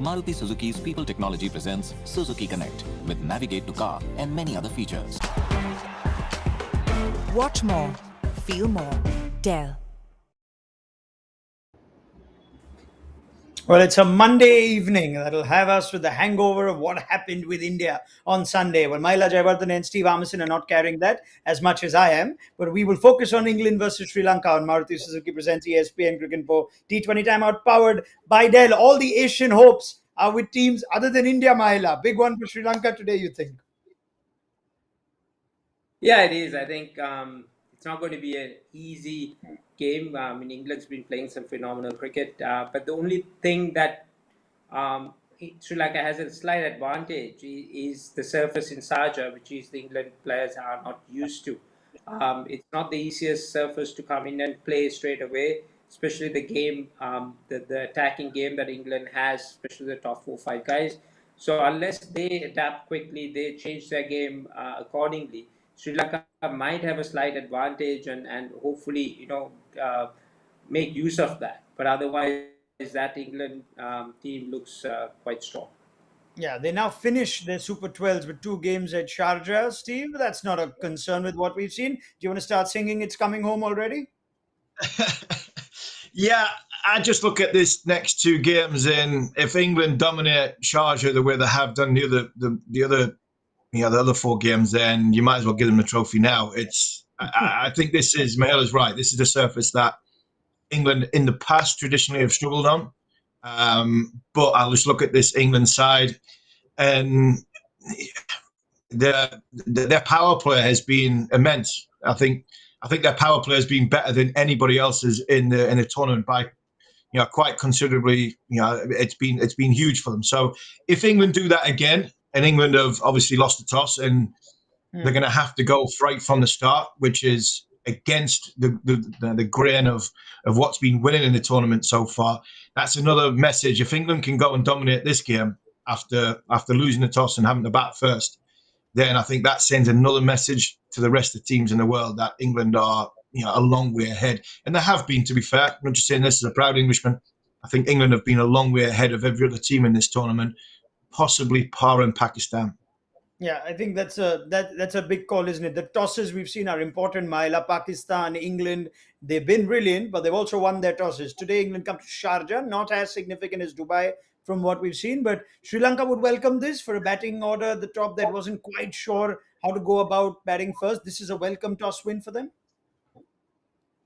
Maruti Suzuki's People Technology presents Suzuki Connect with Navigate to Car and many other features. Watch more, feel more. Dell. Well, it's a Monday evening that'll have us with the hangover of what happened with India on Sunday. Well, Mahela, Jayawardene and Steve Harmison are not carrying that as much as I am, but we will focus on England versus Sri Lanka on Maruti Suzuki presents ESPN Cricket Info T20 timeout powered by Dell. All the Asian hopes are with teams other than India, Mahela. Big one for Sri Lanka today, you think? Yeah, it is. I think it's not going to be an easy game. England's been playing some phenomenal cricket, but the only thing that Sri Lanka has a slight advantage is the surface in Sharjah, which is the England players are not used to. It's not the easiest surface to come in and play straight away, especially the game, the attacking game that England has, especially the top 4 5 guys. So unless they adapt quickly, they change their game accordingly. Sri Lanka might have a slight advantage and hopefully, make use of that. But otherwise, that England team looks quite strong. Yeah, they now finish their Super 12s with 2 games at Sharjah. Steve, that's not a concern with what we've seen. Do you want to start singing It's Coming Home already? Yeah, I just look at this next 2 games, and if England dominate Sharjah the way they have done the other 4 games, then you might as well give them the trophy now. I think this is Mahela's right. This is the surface that England in the past traditionally have struggled on. But I'll just look at this England side, and their power play has been immense. I think their power play has been better than anybody else's in the tournament by quite considerably. It's been huge for them. So if England do that again, and England have obviously lost the toss, and they're going to have to go right from the start, which is against the grain of what's been winning in the tournament so far. That's another message. If England can go and dominate this game after losing the toss and having to bat first, then I think that sends another message to the rest of the teams in the world that England are a long way ahead. And they have been, to be fair. I'm not just saying this as a proud Englishman. I think England have been a long way ahead of every other team in this tournament, possibly parring Pakistan. Yeah, I think that's a big call, isn't it? The tosses we've seen are important. Mahela, Pakistan, England, they've been brilliant, but they've also won their tosses. Today, England come to Sharjah, not as significant as Dubai from what we've seen, but Sri Lanka would welcome this for a batting order at the top that wasn't quite sure how to go about batting first. This is a welcome toss win for them.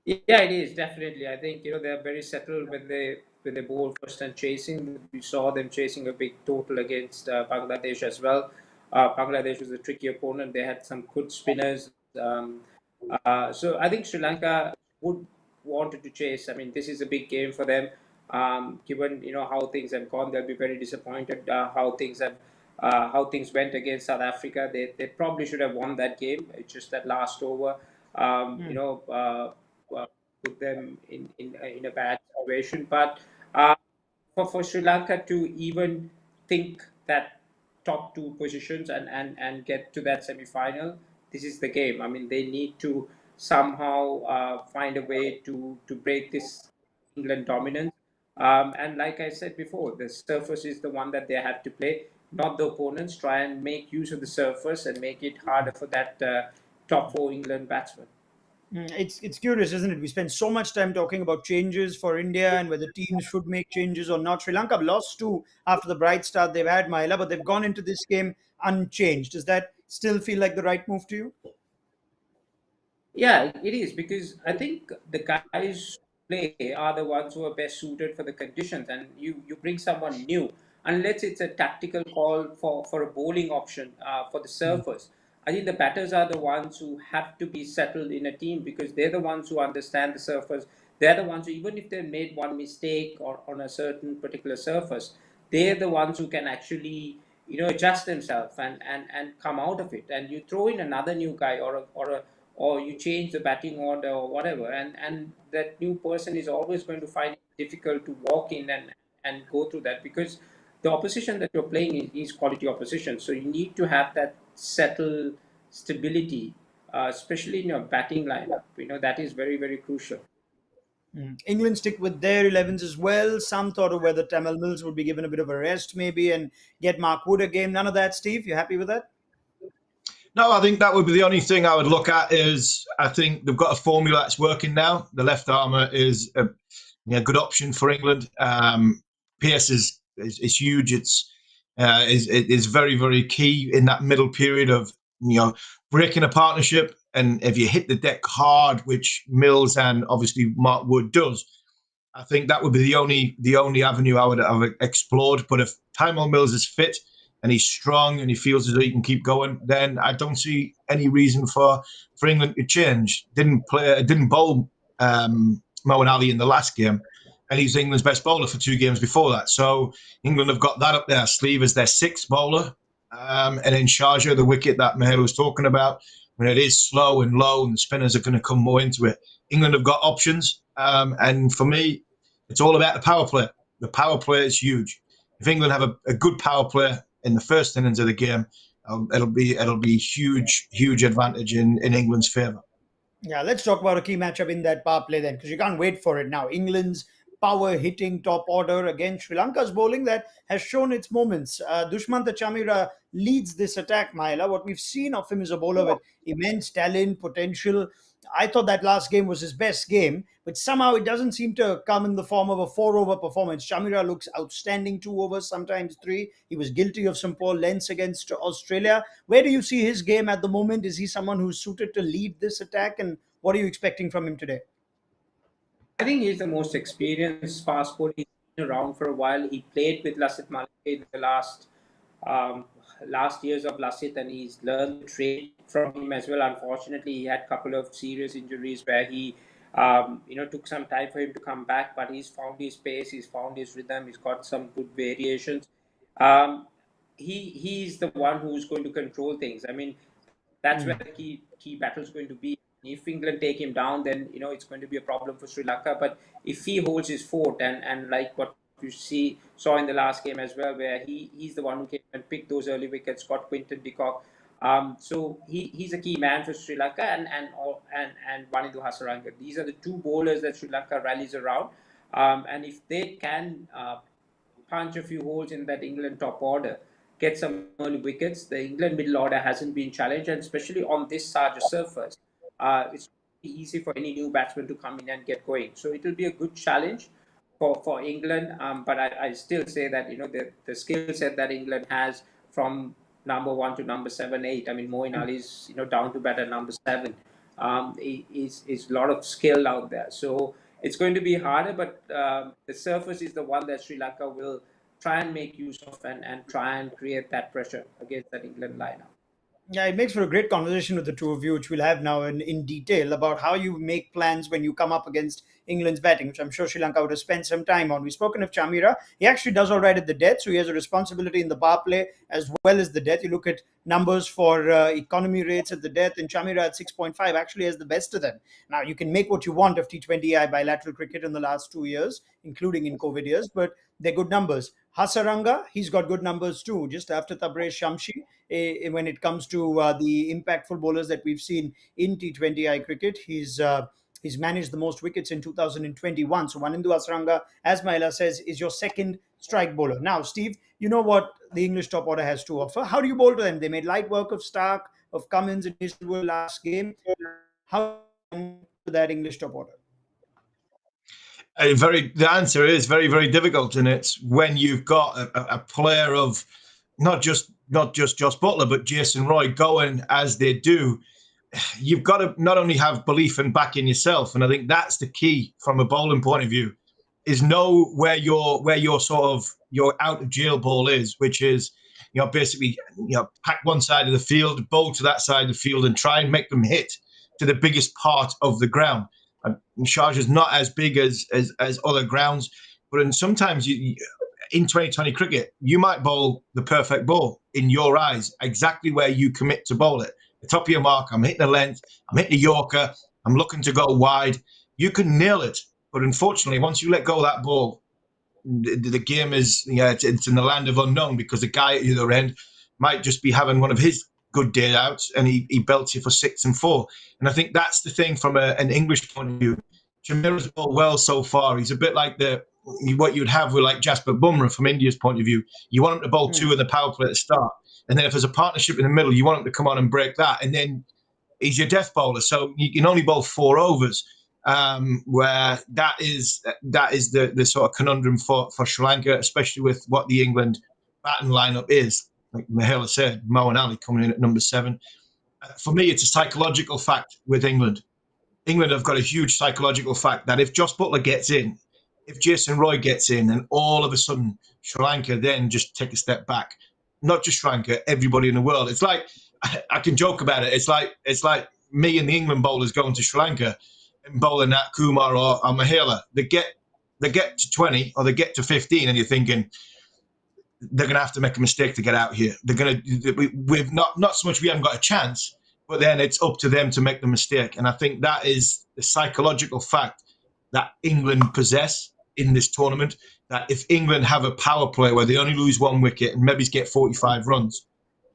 Yeah, it is definitely. I think they're very settled when they bowl first and chasing. We saw them chasing a big total against Bangladesh as well. Bangladesh was a tricky opponent. They had some good spinners. So I think Sri Lanka would wanted to chase. I mean, this is a big game for them. Given how things have gone, they'll be very disappointed how things went against South Africa. They probably should have won that game. It's just that last over. Put them in a bad situation. But for Sri Lanka to even think that top 2 positions and get to that semi-final, this is the game. I mean, they need to somehow find a way to break this England dominance. And like I said before, the surface is the one that they have to play, not the opponents. Try and make use of the surface and make it harder for that top 4 England batsmen. It's curious, isn't it? We spend so much time talking about changes for India and whether teams should make changes or not. Sri Lanka have lost 2 after the bright start they've had, Mahela, but they've gone into this game unchanged. Does that still feel like the right move to you? Yeah, it is because I think the guys who play are the ones who are best suited for the conditions, and you bring someone new, unless it's a tactical call for a bowling option for the surfers. I think the batters are the ones who have to be settled in a team because they're the ones who understand the surface. They're the ones who, even if they made one mistake or on a certain particular surface, they're the ones who can actually adjust themselves and come out of it. And you throw in another new guy or you change the batting order or whatever, and that new person is always going to find it difficult to walk in and go through that because the opposition that you're playing is quality opposition. So you need to have that settle stability, especially in your batting lineup. That is very, very crucial. England stick with their 11s as well. Some thought of whether Tamil Mills would be given a bit of a rest maybe and get Mark Wood a game. None of that, Steve. You happy with that? No, I think that would be the only thing I would look at. Is I think they've got a formula that's working now. The left armour is a good option for England. Pearce is huge. It is very, very key in that middle period of breaking a partnership. And if you hit the deck hard, which Mills and obviously Mark Wood does, I think that would be the only avenue I would have explored. But if Tyrone Mills is fit and he's strong and he feels as though he can keep going, then I don't see any reason for England to change. Didn't bowl Moeen Ali in the last game, and he's England's best bowler for 2 games before that. So England have got that up their sleeve as their 6th bowler. And in Sharjah, the wicket that Mahela was talking about, when it is slow and low and the spinners are going to come more into it, England have got options. And for me, it's all about the power play. The power play is huge. If England have a good power play in the first innings of the game, it'll be huge advantage in England's favour. Yeah, let's talk about a key matchup in that power play then, because you can't wait for it now. England's power hitting top order against Sri Lanka's bowling that has shown its moments. Dushmantha Chamira leads this attack, Mahela. What we've seen of him is a bowler with immense talent, potential. I thought that last game was his best game, but somehow it doesn't seem to come in the form of a 4-over performance. Chamira looks outstanding 2 overs, sometimes 3. He was guilty of some poor lengths against Australia. Where do you see his game at the moment? Is he someone who's suited to lead this attack? And what are you expecting from him today? I think he's the most experienced fast bowler. He's been around for a while. He played with Lasith Malinga in the um, last years of Lasith, and he's learned the trade from him as well. Unfortunately, he had a couple of serious injuries where he, took some time for him to come back. But he's found his pace, he's found his rhythm, he's got some good variations. Um, he's the one who's going to control things. I mean, that's where the key battle is going to be. If England take him down, then it's going to be a problem for Sri Lanka. But if he holds his fort and like what you saw in the last game as well, where he's the one who came and picked those early wickets, got Quinton de Kock. So he's a key man for Sri Lanka and Wanindu Hasaranga. These are the 2 bowlers that Sri Lanka rallies around. And if they can punch a few holes in that England top order, get some early wickets, the England middle order hasn't been challenged, and especially on this Sharjah surface, it's easy for any new batsman to come in and get going. So it will be a good challenge for England. But I still say that the skill set that England has from number 1 to number 7, 8. I mean, Moeen Ali is down to bat at number 7. Is a lot of skill out there. So it's going to be harder, but the surface is the one that Sri Lanka will try and make use of and try and create that pressure against that England lineup. Yeah, it makes for a great conversation with the two of you, which we'll have now in detail about how you make plans when you come up against England's batting, which I'm sure Sri Lanka would have spent some time on. We've spoken of Chamira. He actually does all right at the death, so he has a responsibility in the power play as well as the death. You look at numbers for economy rates at the death, and Chamira at 6.5 actually has the best of them. Now, you can make what you want of T20I bilateral cricket in the last 2 years, including in COVID years, but they're good numbers. Hasaranga, he's got good numbers too, just after Tabraiz Shamshi. When it comes to the impactful bowlers that we've seen in T20I cricket, he's managed the most wickets in 2021. So Wanindu Hasaranga, as Mahela says, is your second strike bowler. Now, Steve, you know what the English top order has to offer. How do you bowl to them? They made light work of Stark, of Cummins in his last game. How do you to that English top order? The answer is very, very difficult, and it's when you've got a player of not just Josh Butler, but Jason Roy going as they do. You've got to not only have belief and back in yourself, and I think that's the key from a bowling point of view, is know where your sort of your out of jail ball is, which is basically pack one side of the field, bowl to that side of the field, and try and make them hit to the biggest part of the ground. Sharjah is not as big as other grounds, but sometimes in 2020 cricket, you might bowl the perfect ball in your eyes, exactly where you commit to bowl it. The top of your mark, I'm hitting a length, I'm hitting a Yorker, I'm looking to go wide. You can nail it, but unfortunately, once you let go of that ball, the game is it's in the land of unknown, because the guy at the other end might just be having one of his good day out and he belts you for 6 and 4. And I think that's the thing from an English point of view. Chamira's bowled well so far. He's a bit like what you'd have with like Jasper Bumrah from India's point of view. You want him to bowl two in the power play at the start, and then if there's a partnership in the middle, you want him to come on and break that, and then he's your death bowler. So you can only bowl 4 overs, where that is the sort of conundrum for Sri Lanka, especially with what the England batting lineup is. Like Mahela said, Mo and Ali coming in at number 7. For me, it's a psychological fact with England. England have got a huge psychological fact that if Joss Butler gets in, if Jason Roy gets in, and all of a sudden Sri Lanka then just take a step back. Not just Sri Lanka, everybody in the world. It's like, I can joke about it. It's like me and the England bowlers going to Sri Lanka and bowling at Kumar or Mahela. They get to 20 or they get to 15, and you're thinking they're going to have to make a mistake to get out here. They're going to. We've not so much we haven't got a chance, but then it's up to them to make the mistake. And I think that is the psychological fact that England possess in this tournament. That if England have a power play where they only lose 1 wicket and maybe get 45 runs,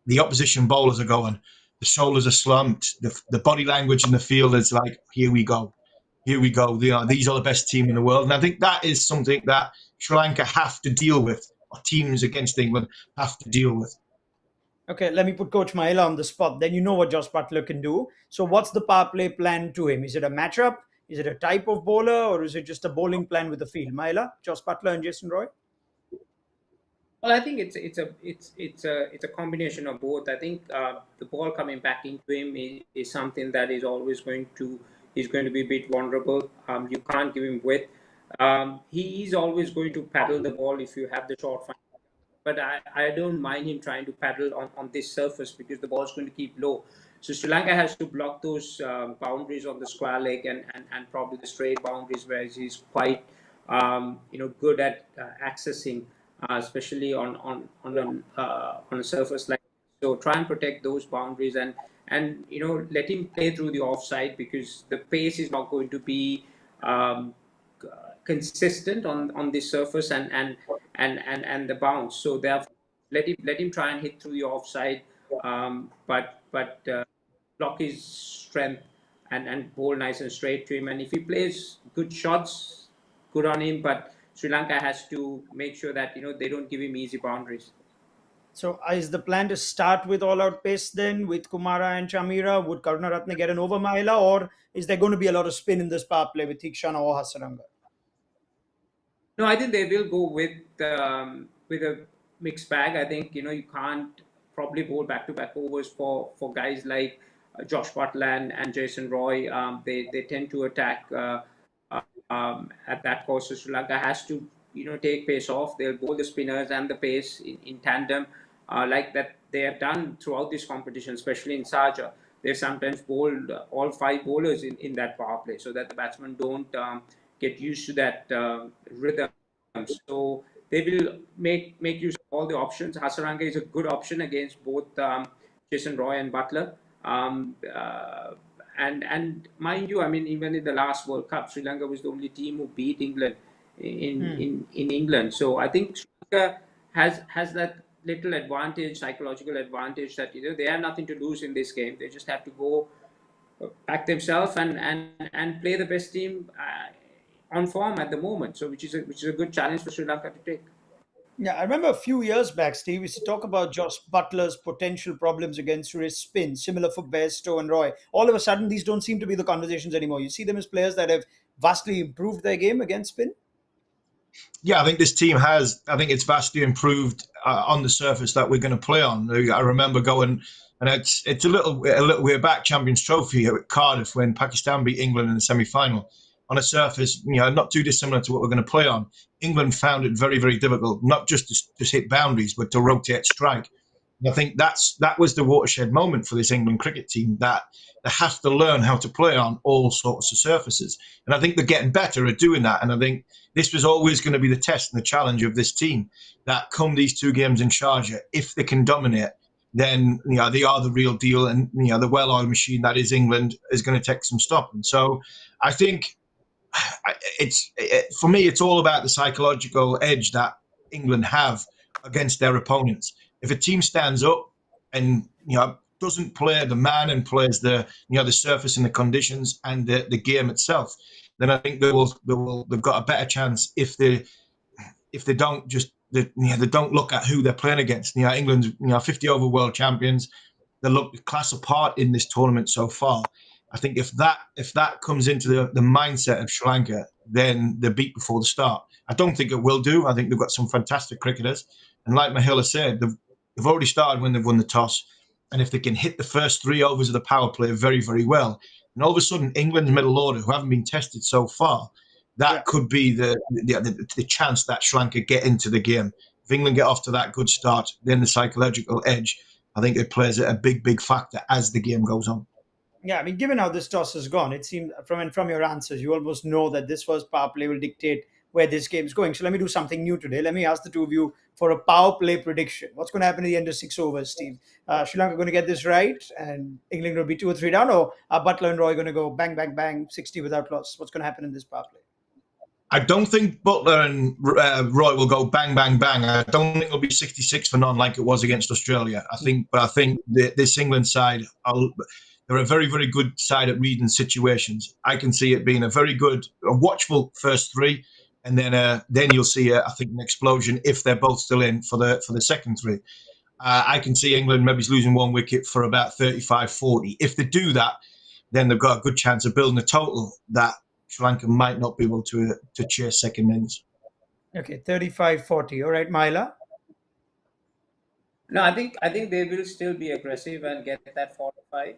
the opposition bowlers are going, the shoulders are slumped, the body language in the field is like, here we go. These are the best team in the world. And I think that is something that Sri Lanka have to deal with, or teams against England have to deal with. Okay, let me put Coach Mahela on the spot. Then you know what Joss Butler can do. So what's the power play plan to him? Is it a matchup? Is it a type of bowler? Or is it just a bowling plan with the field? Mahela, Joss Butler and Jason Roy? Well, I think it's a combination of both. I think the ball coming back into him is something that is always he's going to be a bit vulnerable. You can't give him width. He is always going to paddle the ball if you have the short fine. But I don't mind him trying to paddle on this surface because the ball is going to keep low. So Sri Lanka has to block those boundaries on the square leg and probably the straight boundaries, whereas he's quite good at accessing, especially on a surface like that. So try and protect those boundaries and let him play through the offside because the pace is not going to be consistent on this surface and the bounce. So therefore, let him try and hit through the offside, but block his strength and bowl nice and straight to him. And if he plays good shots, good on him. But Sri Lanka has to make sure that they don't give him easy boundaries. So is the plan to start with all-out pace then with Kumara and Chamira? Would Karunaratne get an over Mahela, or is there going to be a lot of spin in this power play with Thikshana or Hasaranga? No, I think they will go with a mixed bag. I think you can't probably bowl back-to-back overs for guys like Josh Butler and Jason Roy. They tend to attack at that course. So Sri Lanka has to take pace off. They'll bowl the spinners and the pace in tandem, like that they have done throughout this competition, especially in Sharjah. They've sometimes bowled all 5 bowlers in that power play so that the batsmen don't get used to that rhythm. So they will make use of all the options. Hasaranga is a good option against both Jason Roy and Butler. And mind you, I mean, even in the last World Cup, Sri Lanka was the only team who beat England in England. So I think Sri Lanka has that little advantage, psychological advantage, that they have nothing to lose in this game. They just have to go back themselves and play the best team on form at the moment. So which is a good challenge for Sri Lanka to take. Yeah, I remember a few years back, Steve, we used to talk about Josh Butler's potential problems against his spin, similar for Bairstow and Roy. All of a sudden, these don't seem to be the conversations anymore. You see them as players that have vastly improved their game against spin? Yeah, I think this team has. I think it's vastly improved on the surface that we're going to play on. I remember going, and it's a little way back, Champions Trophy at Cardiff when Pakistan beat England in the semi-final. On a surface, not too dissimilar to what we're going to play on. England found it very, very difficult, not just to hit boundaries, but to rotate strike. And I think that was the watershed moment for this England cricket team, that they have to learn how to play on all sorts of surfaces. And I think they're getting better at doing that. And I think this was always going to be the test and the challenge of this team, that come these 2 games in Sharjah, if they can dominate, then they are the real deal. And the well-oiled machine that is England is going to take some stopping. So I think for me, it's all about the psychological edge that England have against their opponents. If a team stands up and doesn't play the man and plays the the surface and the conditions and the game itself, then I think they've got a better chance if they don't they don't look at who they're playing against. England's 50 over world champions. They look class apart in this tournament so far. I think if that comes into the mindset of Sri Lanka, then they're beat before the start. I don't think it will do. I think they've got some fantastic cricketers, and like Mahela said, they've already started when they've won the toss, and if they can hit the first 3 overs of the power play very, very well, and all of a sudden England's middle order, who haven't been tested so far, that could be the chance that Sri Lanka get into the game. If England get off to that good start, then the psychological edge, I think it plays a big, big factor as the game goes on. Yeah, I mean, given how this toss has gone, it seems from your answers, you almost know that this first power play will dictate where this game is going. So let me do something new today. Let me ask the two of you for a power play prediction. What's going to happen at the end of 6 overs, Steve? Sri Lanka going to get this right, and England will be 2 or 3 down, or are Butler and Roy going to go bang, bang, bang, 60 without loss? What's going to happen in this power play? I don't think Butler and Roy will go bang, bang, bang. I don't think it'll be 66 for none like it was against Australia. I think this England side, they're a very, very good side at reading situations. I can see it being a watchful first 3, and then you'll see, I think, an explosion if they're both still in for the second 3. I can see England maybe losing 1 wicket for about 35-40. If they do that, then they've got a good chance of building a total that Sri Lanka might not be able to chase second innings. Okay, 35-40. All right, Mahela? No, I think they will still be aggressive and get that 4 or 5.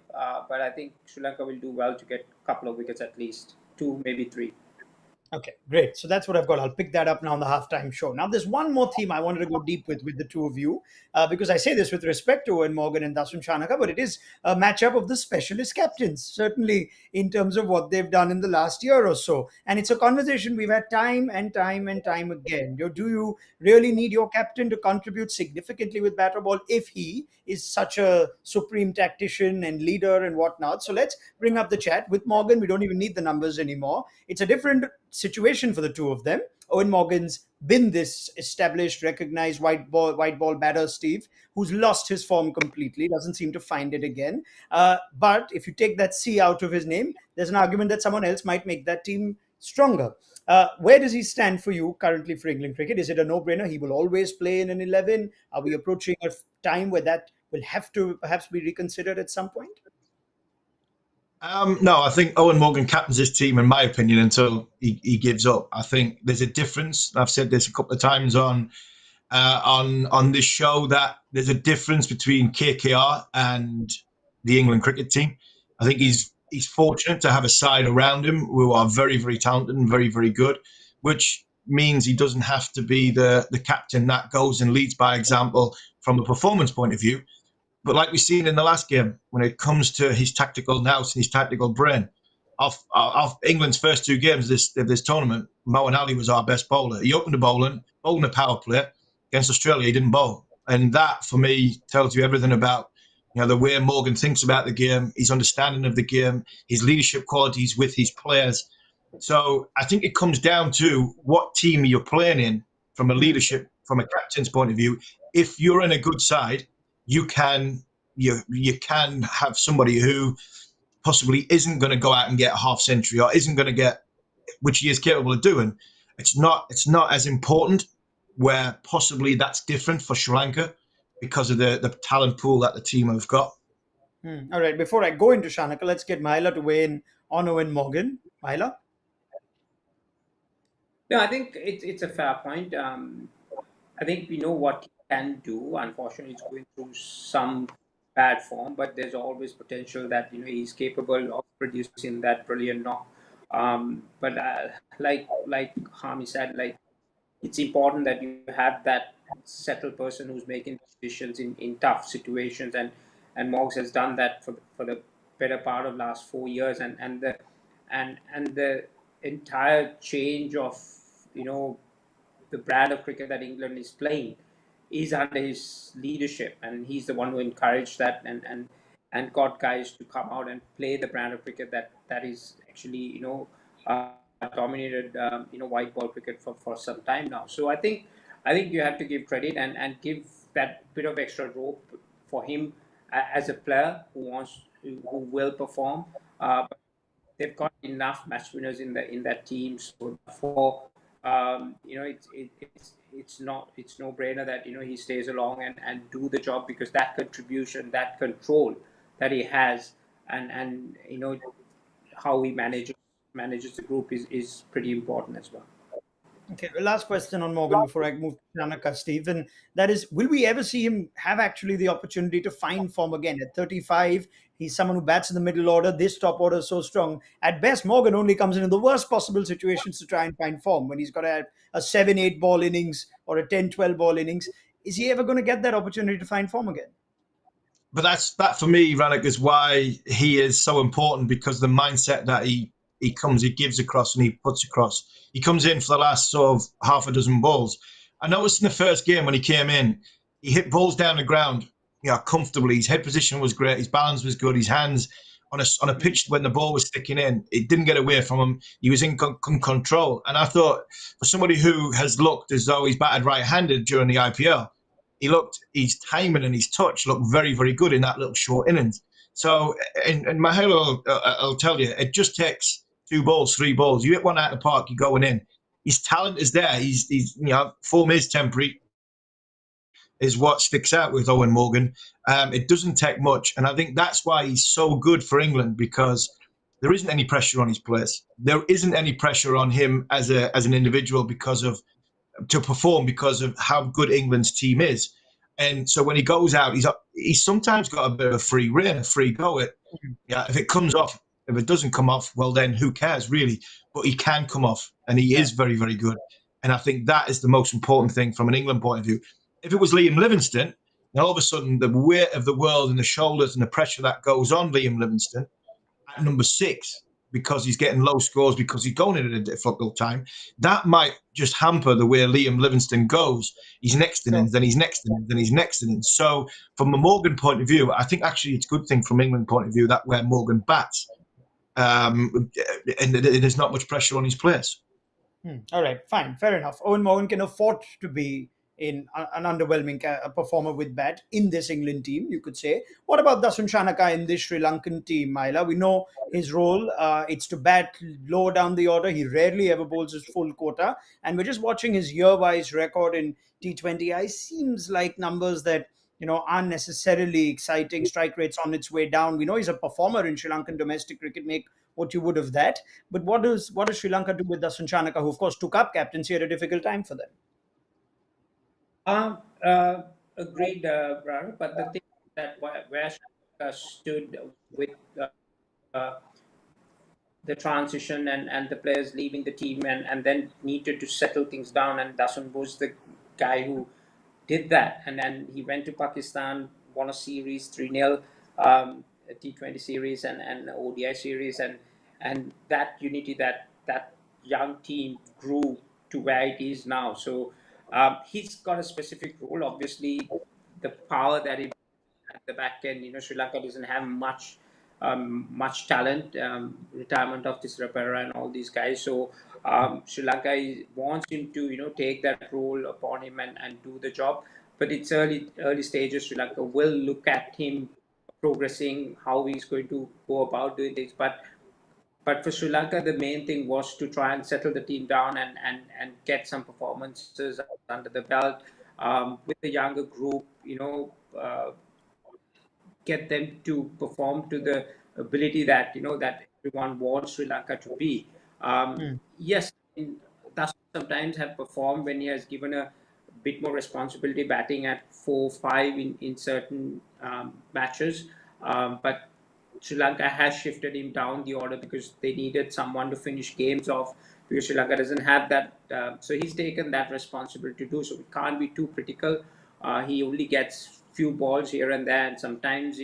But I think Sri Lanka will do well to get a couple of wickets at least, 2, maybe 3. Okay, great. So that's what I've got. I'll pick that up now on the halftime show. Now, there's one more theme I wanted to go deep with the two of you, because I say this with respect to Owen Morgan and Dasun Chanaka, but it is a matchup of the specialist captains, certainly in terms of what they've done in the last year or so. And it's a conversation we've had time and time and time again. Do you really need your captain to contribute significantly with bat or ball if he is such a supreme tactician and leader and whatnot? So let's bring up the chat. With Morgan, we don't even need the numbers anymore. It's a different situation for the two of them. Owen Morgan's been this established, recognized white ball batter, Steve, who's lost his form completely, doesn't seem to find it again. But if you take that C out of his name, there's an argument that someone else might make that team stronger. Where does he stand for you currently for England cricket? Is it a no-brainer? He will always play in an 11. Are we approaching a time where that will have to perhaps be reconsidered at some point? No, I think Owen Morgan captains his team, in my opinion, until he gives up. I think there's a difference. I've said this a couple of times on this show, that there's a difference between KKR and the England cricket team. I think he's fortunate to have a side around him who are very, very talented and very, very good, which means he doesn't have to be the captain that goes and leads by example from a performance point of view. But like we've seen in the last game, when it comes to his tactical nous and his tactical brain, of England's first 2 games of this tournament, Moeen Ali was our best bowler. He opened the bowling a power play. Against Australia, he didn't bowl. And that, for me, tells you everything about the way Morgan thinks about the game, his understanding of the game, his leadership qualities with his players. So I think it comes down to what team you're playing in from a captain's point of view. If you're in a good side, you can have somebody who possibly isn't going to go out and get a half century or isn't going to get, which he is capable of doing. It's not as important, where possibly that's different for Sri Lanka because of the talent pool that the team have got. All right, before I go into Shanaka, let's get Mahela to weigh in on Owen Morgan. Mahela? No, I think it's a fair point. I think we know what he can do. Unfortunately, he's going through some bad form, but there's always potential that he's capable of producing that brilliant knock. But like Harmy said, like, it's important that you have that settled person who's making decisions in tough situations, and Moggs has done that for the better part of last 4 years, and the entire change of the brand of cricket that England is playing is under his leadership, and he's the one who encouraged that and got guys to come out and play the brand of cricket that is actually dominated white ball cricket for some time now. So I think you have to give credit and give that bit of extra rope for him as a player who will perform. they've got enough match winners in that team. So therefore, it's no brainer that he stays along and do the job, because that contribution, that control that he has, and how he manages the group is pretty important as well. Okay, last question on Morgan before I move to Shanaka, Steve. And that is, will we ever see him have actually the opportunity to find form again? At 35, he's someone who bats in the middle order. This top order is so strong. At best, Morgan only comes in the worst possible situations to try and find form when he's got a 7-8 ball innings or a 10-12 ball innings. Is he ever going to get that opportunity to find form again? But that for me, Rannick, is why he is so important, because the mindset that he gives across and he puts across. He comes in for the last sort of half a dozen balls. I noticed in the first game when he came in, he hit balls down the ground, comfortably. His head position was great. His balance was good. His hands on a pitch when the ball was sticking in, it didn't get away from him. He was in control. And I thought, for somebody who has looked as though he's batted right-handed during the IPL, his timing and his touch looked very, very good in that little short innings. So, and Mahela, I'll tell you, it just takes 2 balls, 3 balls. You hit one out of the park, you're going in. His talent is there. He's form is temporary, is what sticks out with Owen Morgan. It doesn't take much, and I think that's why he's so good for England, because there isn't any pressure on his place. There isn't any pressure on him as an individual to perform because of how good England's team is. And so when he goes out, he's sometimes got a bit of a free rein, a free go. If it comes off, if it doesn't come off, well, then who cares, really? But he can come off, and he is very, very good. And I think that is the most important thing from an England point of view. If it was Liam Livingstone, and all of a sudden the weight of the world and the shoulders and the pressure that goes on Liam Livingstone at number 6, because he's getting low scores, because he's going in at a difficult time, that might just hamper the way Liam Livingstone goes. He's next innings, then he's next innings, then he's next innings. So from a Morgan point of view, I think actually it's a good thing from England point of view that where Morgan bats, and there's not much pressure on his place. All right, fine, fair enough. Owen Morgan can afford to be in an underwhelming performer with bat in this England team, you could say. What about Dasun Shanaka in this Sri Lankan team, Mahela? We know his role. It's to bat low down the order. He rarely ever bowls his full quota. And we're just watching his year-wise record in T20I. Seems like numbers that aren't necessarily exciting. Strike rates on its way down. We know he's a performer in Sri Lankan domestic cricket. Make what you would of that. But what does Sri Lanka do with Dasun Shanaka, who of course took up captaincy at a difficult time for them? Agreed, Rara, but the thing is that where Sri stood with the transition and the players leaving the team and then needed to settle things down, and Dasun was the guy who did that. And then he went to Pakistan, won a series 3-0, a T20 series and ODI series, and that unity, that young team grew to where it is now. So he's got a specific role. Obviously, the power that he at the back end, Sri Lanka doesn't have much talent. Retirement of Tisrapera and all these guys. So Sri Lanka wants him to take that role upon him and do the job. But it's early stages. Sri Lanka will look at him progressing, how he's going to go about doing things. But for Sri Lanka, the main thing was to try and settle the team down and get some performances under the belt with the younger group. Get them to perform to the ability that that everyone wants Sri Lanka to be. Yes, Dasun sometimes have performed when he has given a bit more responsibility, batting at 4-5 in certain matches, but Sri Lanka has shifted him down the order because they needed someone to finish games off, because Sri Lanka doesn't have that. So he's taken that responsibility to do. So we can't be too critical. He only gets few balls here and there, and sometimes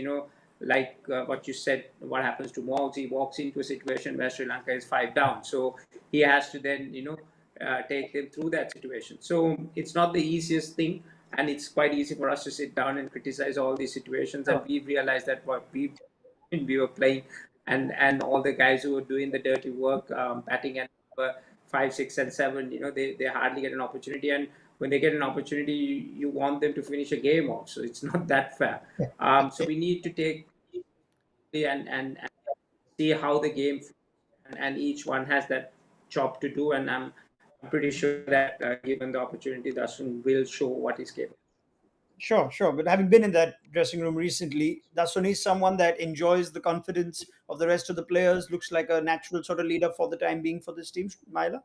like what you said, what happens to Moggs, he walks into a situation where Sri Lanka is 5 down, so he has to then take them through that situation. So it's not the easiest thing, and it's quite easy for us to sit down and criticize all these situations, and we've realized that what we were playing, and all the guys who were doing the dirty work, batting at 5, 6, and 7, they hardly get an opportunity, and when they get an opportunity, you want them to finish a game off. So it's not that fair. So we need to take and see how the game and each one has that job to do. And I'm pretty sure that given the opportunity, Dasun will show what he's capable. Sure, sure. But having been in that dressing room recently, Dasun is someone that enjoys the confidence of the rest of the players, looks like a natural sort of leader for the time being for this team, Mahela.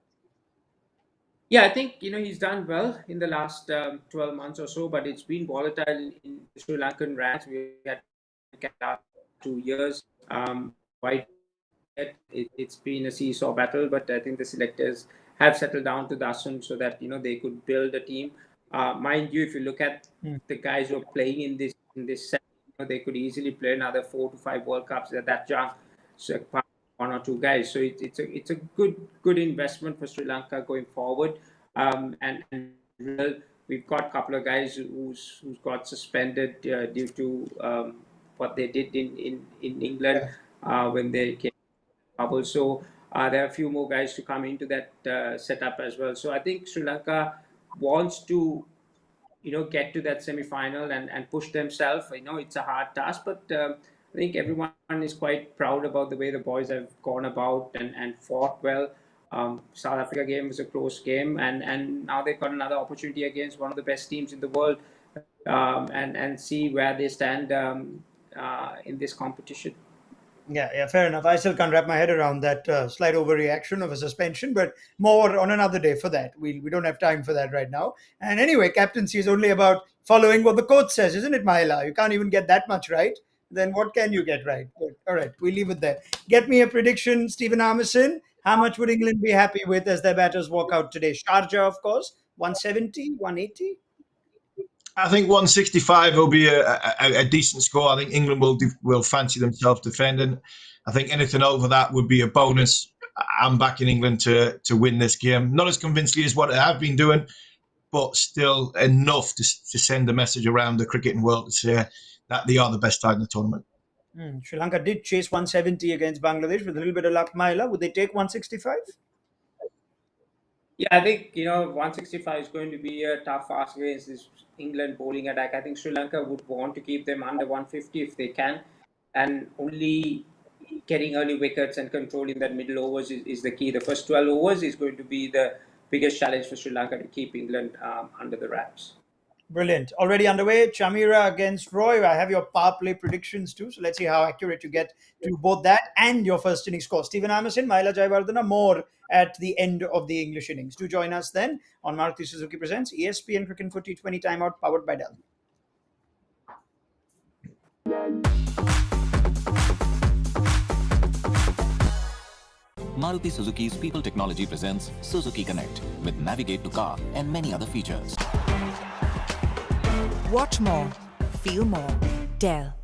Yeah, I think he's done well in the last 12 months or so, but it's been volatile in Sri Lankan ranks. We had last 2 years. Why it's been a seesaw battle, but I think the selectors have settled down to Dasun so that they could build a team. Mind you, if you look at the guys who are playing in this set, they could easily play another 4 to 5 World Cups at that young. So one or two guys. So it's a good investment for Sri Lanka going forward. And we've got a couple of guys who's got suspended due to what they did in England when they came to bubble. So there are a few more guys to come into that setup as well. So I think Sri Lanka wants to get to that semi-final and push themselves. I know it's a hard task, but I think everyone is quite proud about the way the boys have gone about and fought well. South Africa game was a close game, and now they've got another opportunity against one of the best teams in the world, and see where they stand in this competition. Yeah, fair enough. I still can't wrap my head around that slight overreaction of a suspension, but more on another day for that. We don't have time for that right now. And anyway, captaincy is only about following what the coach says, isn't it, Mahela? You can't even get that much right. Then what can you get right? But, all right, we leave it there. Get me a prediction, Stephen Harmison. How much would England be happy with as their batters walk out today? Sharjah, of course, 170, 180? I think 165 will be a decent score. I think England will fancy themselves defending. I think anything over that would be a bonus. I'm backing England to win this game. Not as convincingly as what they have been doing, but still enough to send a message around the cricketing world to say that they are the best side in the tournament. Sri Lanka did chase 170 against Bangladesh with a little bit of luck, Mahela. Would they take 165? Yeah, I think 165 is going to be a tough ask against this England bowling attack. I think Sri Lanka would want to keep them under 150 if they can, and only getting early wickets and controlling that middle overs is the key. The first 12 overs is going to be the biggest challenge for Sri Lanka to keep England under the wraps. Brilliant. Already underway. Chamira against Roy. I have your power play predictions too. So let's see how accurate you get to both that and your first inning score. Stephen Harmison, Mahela Jayawardene, more at the end of the English innings. Do join us then on Maruti Suzuki Presents ESPN Cricket for T20 Timeout powered by Dell. Maruti Suzuki's People Technology presents Suzuki Connect with Navigate to Car and many other features. Watch more, feel more, Dell.